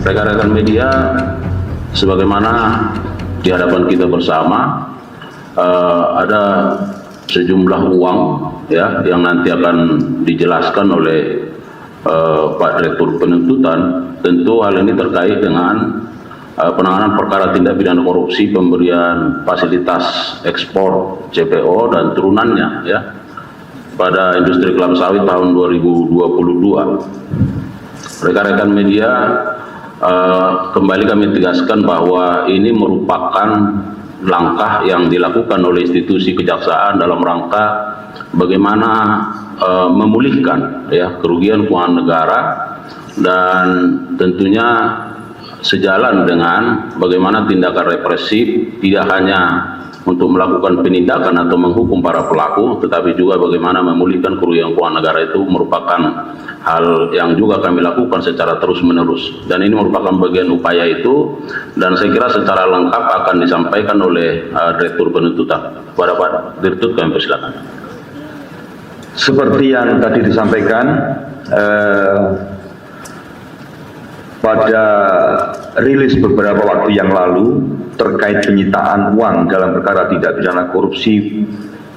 Rekan-rekan media, sebagaimana di hadapan kita bersama ada sejumlah uang ya yang nanti akan dijelaskan oleh Pak Direktur Penuntutan. Tentu hal ini terkait dengan penanganan perkara tindak pidana korupsi pemberian fasilitas ekspor CPO dan turunannya ya pada industri kelapa sawit tahun 2022. Rekan-rekan media, kembali kami tegaskan bahwa ini merupakan langkah yang dilakukan oleh institusi kejaksaan dalam rangka bagaimana memulihkan ya kerugian keuangan negara, dan tentunya sejalan dengan bagaimana tindakan represif tidak hanya untuk melakukan penindakan atau menghukum para pelaku, tetapi juga bagaimana memulihkan kerugian keuangan negara. itu merupakan hal yang juga kami lakukan secara terus-menerus, dan ini merupakan bagian upaya itu, dan saya kira secara lengkap akan disampaikan oleh Direktur Penuntutan. Kepada Pak Direktur kami persilakan. Seperti yang tadi disampaikan, pada rilis beberapa waktu yang lalu terkait penyitaan uang dalam perkara tindak pidana korupsi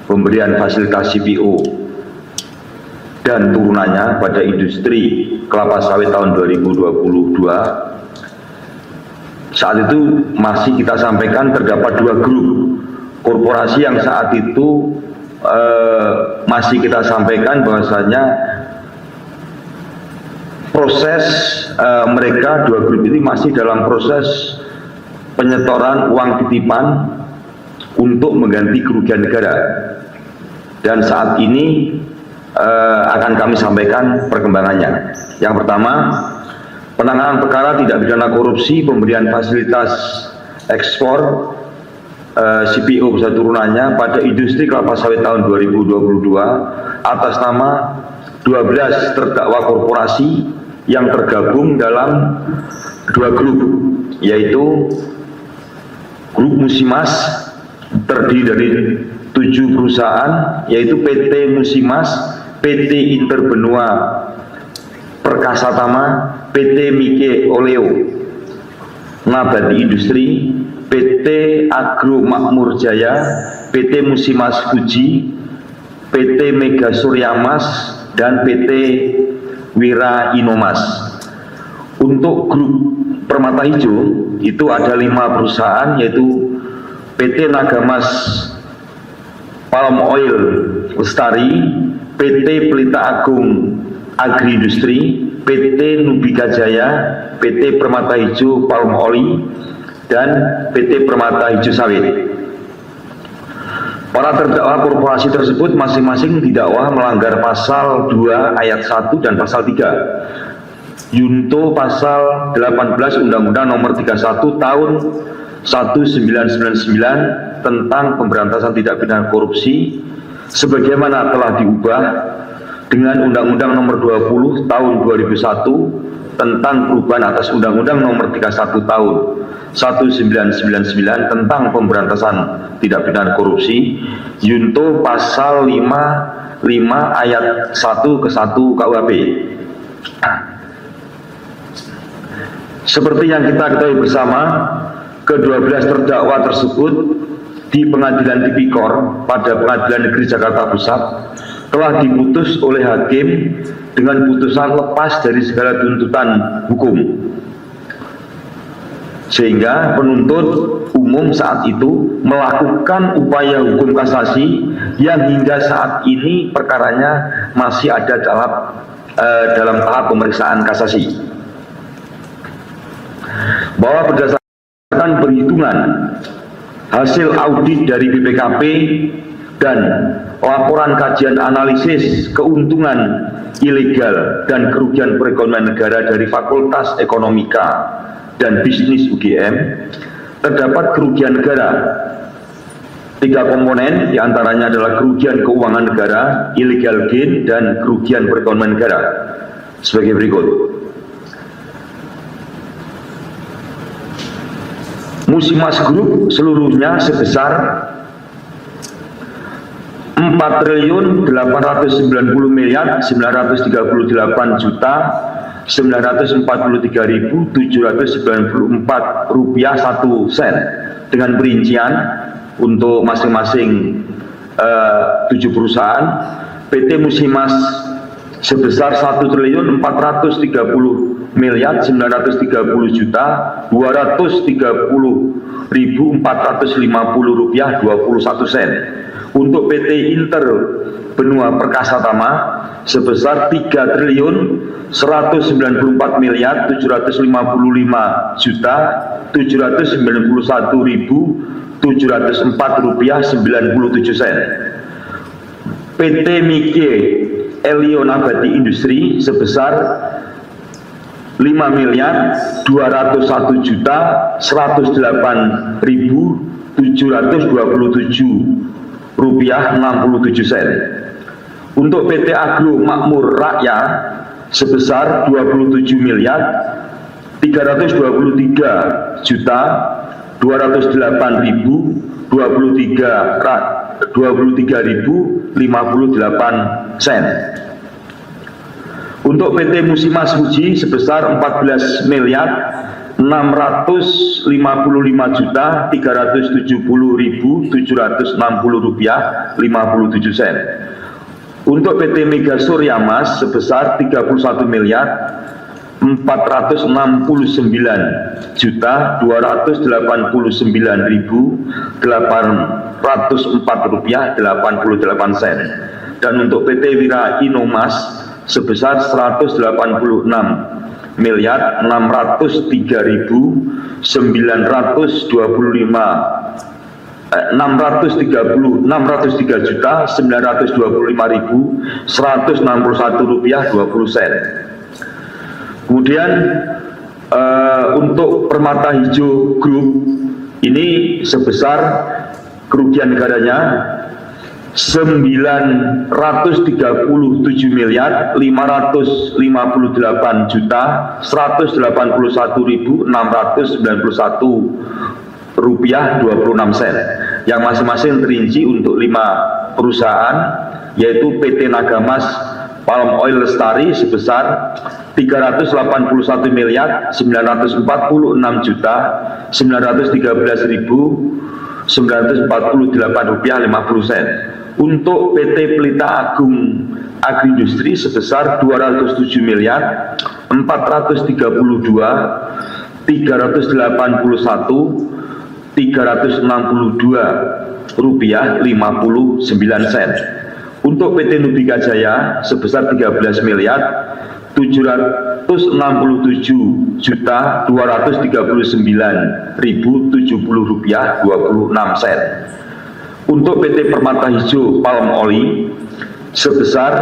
pemberian fasilitas CPO dan turunannya pada industri kelapa sawit tahun 2022, saat itu masih kita sampaikan terdapat dua grup korporasi yang saat itu masih kita sampaikan bahwasanya proses mereka dua grup ini masih dalam proses penyetoran uang titipan untuk mengganti kerugian negara, dan saat ini akan kami sampaikan perkembangannya. Yang pertama, penanganan perkara tindak pidana korupsi pemberian fasilitas ekspor CPO beserta turunannya pada industri kelapa sawit tahun 2022 atas nama 12 terdakwa korporasi yang tergabung dalam dua grup, yaitu grup Musimas terdiri dari 7 perusahaan, yaitu PT Musimas, PT Interbenua Perkasa Tama, PT Mike Oleo Nabati Industri, PT Agro Makmur Jaya, PT Musimas Fuji, PT Mega Suryamas, dan PT Wira Inomas. Untuk grup Permata Hijau itu ada 5 perusahaan, yaitu PT Nagamas Palm Oil Lestari, PT Pelita Agung Agri Industri, PT Nubika Jaya, PT Permata Hijau Palm Oil, dan PT Permata Hijau Sawit. Para terdakwa korporasi tersebut masing-masing didakwa melanggar pasal 2 ayat 1 dan pasal 3 Yunto pasal 18 Undang-Undang Nomor 31 Tahun 1999 tentang pemberantasan tindak pidana korupsi, sebagaimana telah diubah dengan Undang-Undang Nomor 20 Tahun 2001 tentang perubahan atas Undang-Undang Nomor 31 Tahun 1999 tentang pemberantasan tindak pidana korupsi, Yunto pasal 5 ayat 1 ke 1 KUHP. Seperti yang kita ketahui bersama, ke-12 terdakwa tersebut di Pengadilan Tipikor pada Pengadilan Negeri Jakarta Pusat telah diputus oleh hakim dengan putusan lepas dari segala tuntutan hukum, sehingga penuntut umum saat itu melakukan upaya hukum kasasi yang hingga saat ini perkaranya masih ada dalam tahap pemeriksaan kasasi. Bahwa berdasarkan perhitungan hasil audit dari BPKP dan laporan kajian analisis keuntungan ilegal dan kerugian perekonomian negara dari Fakultas Ekonomika dan Bisnis UGM, terdapat kerugian negara 3 komponen, diantaranya adalah kerugian keuangan negara, illegal gain, dan kerugian perekonomian negara sebagai berikut. Musimas Group seluruhnya sebesar 4.890.938.400.000 Rp943.794 1 dengan perincian untuk masing-masing 7 perusahaan. PT Musimas sebesar Rp1.430.930.450 Untuk PT Inter Benua Perkasa Tama sebesar Rp3.194.754.97. PT Mike Elio Nabati Industri sebesar Rp5.201.108.727,67. Untuk PT Agro Makmur Rakyat sebesar Rp23.203.238.58. Untuk PT Musimas Fuji sebesar Rp14.655.370.760.57. Untuk PT Mega Surya Mas sebesar Rp36.289.804.88. Dan untuk PT Wira Inomas sebesar Rp633.925.160.20. Kemudian untuk Permata Hijau Group ini sebesar kerugian negaranya Rp938.691.691.26, yang masing-masing terinci untuk 5 perusahaan, yaitu PT Nagamas Palm Oil Lestari sebesar Rp381.946.913.948,50. Untuk PT Pelita Agung Agriindustri sebesar Rp207.432.362.59. Untuk PT Nubika Jaya sebesar Rp13.269.239.070.26. Untuk PT Permata Hijau Palm Oil sebesar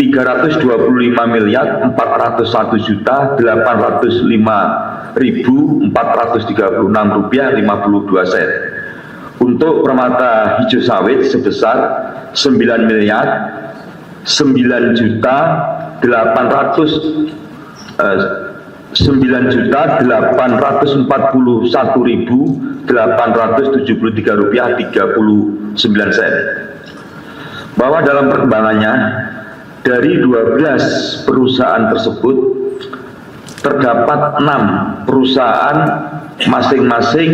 Rp325.401.805.436.52. Untuk Permata Hijau Sawit sebesar Rp9.873.879.39. Bahwa dalam perkembangannya dari 12 perusahaan tersebut terdapat 6 perusahaan masing-masing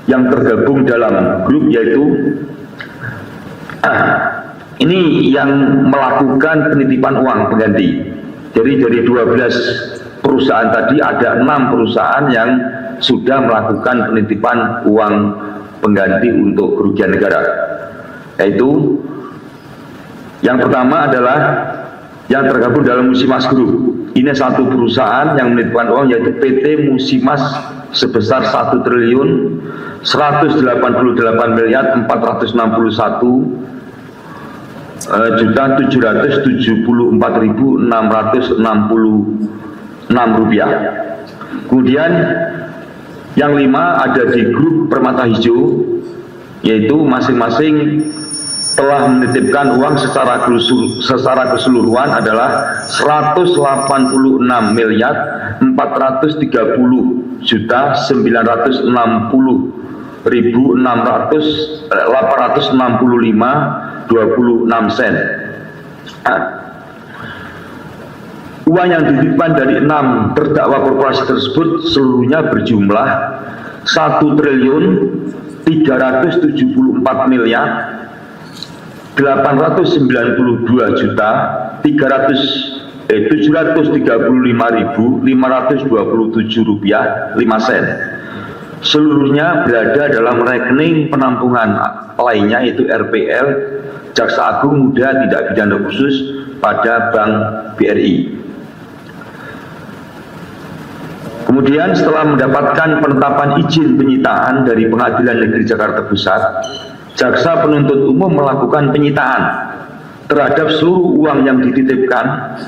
yang tergabung dalam grup, yaitu ini yang melakukan penitipan uang pengganti. Jadi dari 12 perusahaan tadi ada 6 perusahaan yang sudah melakukan penitipan uang pengganti untuk kerugian negara, yaitu yang pertama adalah yang tergabung dalam Musimas Group. Ini satu perusahaan yang menitipkan uang, yaitu PT Musimas sebesar Rp1.461.461.474.666. Kemudian yang 5 ada di grup Permata Hijau, yaitu masing-masing telah menitipkan uang secara keseluruhan adalah Rp180.960.865.26. Uang yang dititipkan dari 6 terdakwa korporasi tersebut seluruhnya berjumlah 1.374.735.527 rupiah 5 sen. Seluruhnya berada dalam rekening penampungan lainnya, yaitu RPL Jaksa Agung Muda Tindak Pidana Khusus pada Bank BRI. Kemudian setelah mendapatkan penetapan izin penyitaan dari Pengadilan Negeri Jakarta Pusat, Jaksa Penuntut Umum melakukan penyitaan terhadap seluruh uang yang dititipkan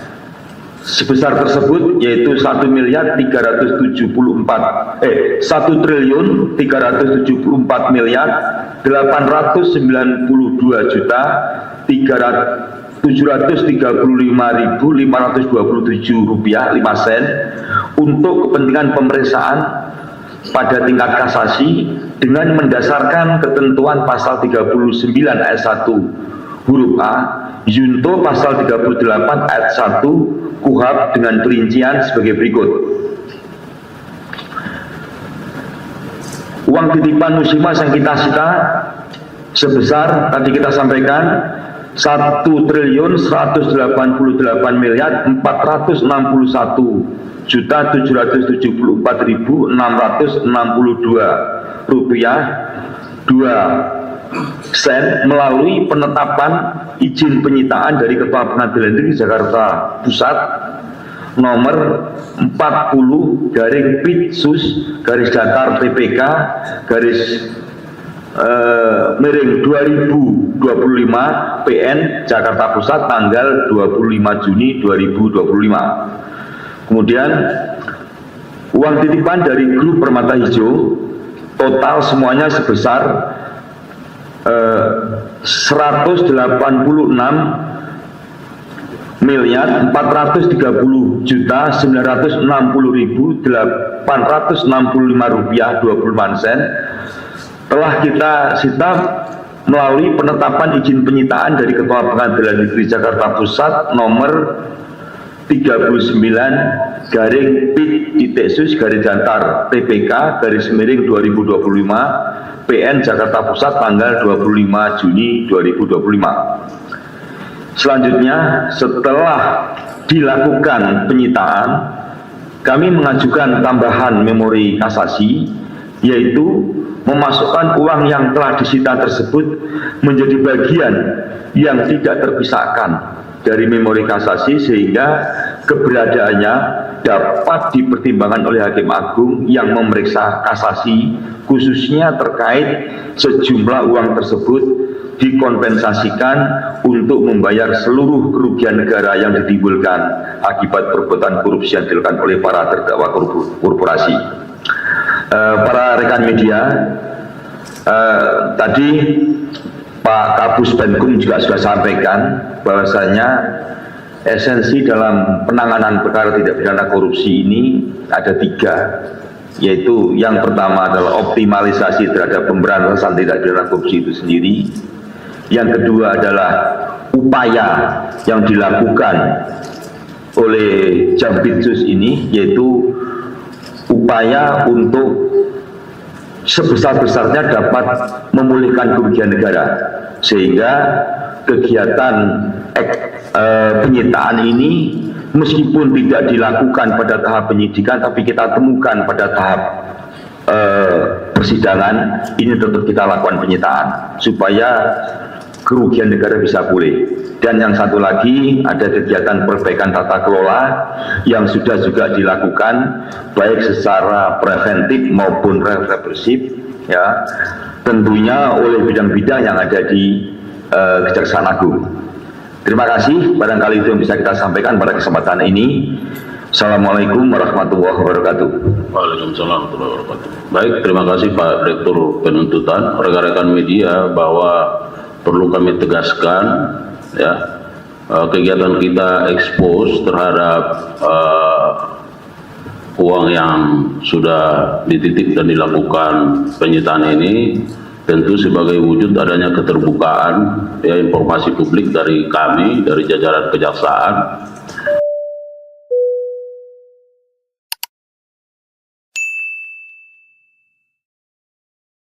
sebesar tersebut, yaitu 1.335.735.527 rupiah 5 sen untuk kepentingan pemeriksaan pada tingkat kasasi dengan mendasarkan ketentuan pasal 39 ayat 1 huruf A junto pasal 38 ayat 1 KUHP dengan perincian sebagai berikut. Uang titipan Musimas yang kita sita sebesar tadi kita sampaikan 1.181.774.662 rupiah 2 sen melalui penetapan izin penyitaan dari Ketua Pengadilan Negeri Jakarta Pusat nomor 40/Pitsus/PPK miring 2025 PN Jakarta Pusat tanggal 25 Juni 2025. Kemudian uang titipan dari grup Permata Hijau total semuanya sebesar 1.430.430.960.865 rupiah 25 sen telah kita sita melalui penetapan izin penyitaan dari Ketua Pengadilan Negeri Jakarta Pusat nomor 39/Pit-Sus/PPK/2025 PN Jakarta Pusat tanggal 25 Juni 2025. Selanjutnya, setelah dilakukan penyitaan, kami mengajukan tambahan memori kasasi, yaitu memasukkan uang yang telah disita tersebut menjadi bagian yang tidak terpisahkan dari memori kasasi sehingga keberadaannya dapat dipertimbangkan oleh Hakim Agung yang memeriksa kasasi, khususnya terkait sejumlah uang tersebut dikompensasikan untuk membayar seluruh kerugian negara yang ditimbulkan akibat perbuatan korupsi yang dilakukan oleh para terdakwa korporasi. Para rekan media, tadi Pak Kapus Penkum juga sudah sampaikan bahwasanya esensi dalam penanganan perkara tindak pidana korupsi ini ada 3, yaitu yang pertama adalah optimalisasi terhadap pemberantasan tindak pidana korupsi itu sendiri. Yang kedua adalah upaya yang dilakukan oleh Jampitsus ini, yaitu upaya untuk sebesar-besarnya dapat memulihkan kerugian negara, sehingga kegiatan penyitaan ini meskipun tidak dilakukan pada tahap penyidikan, tapi kita temukan pada tahap persidangan, ini tetap kita lakukan penyitaan supaya kerugian negara bisa pulih. Dan yang satu lagi, ada kegiatan perbaikan tata kelola yang sudah juga dilakukan baik secara preventif maupun represif, ya, tentunya oleh bidang-bidang yang ada di Kejaksaan Agung. Terima kasih, barangkali itu yang bisa kita sampaikan pada kesempatan ini. Assalamualaikum warahmatullahi wabarakatuh. Waalaikumsalam warahmatullahi wabarakatuh. Baik, terima kasih Pak Direktur Penuntutan. Rekan-rekan media, bahwa perlu kami tegaskan, ya, kegiatan kita ekspos terhadap uang yang sudah dititip dan dilakukan penyitaan ini tentu sebagai wujud adanya keterbukaan, ya, informasi publik dari kami, dari jajaran kejaksaan,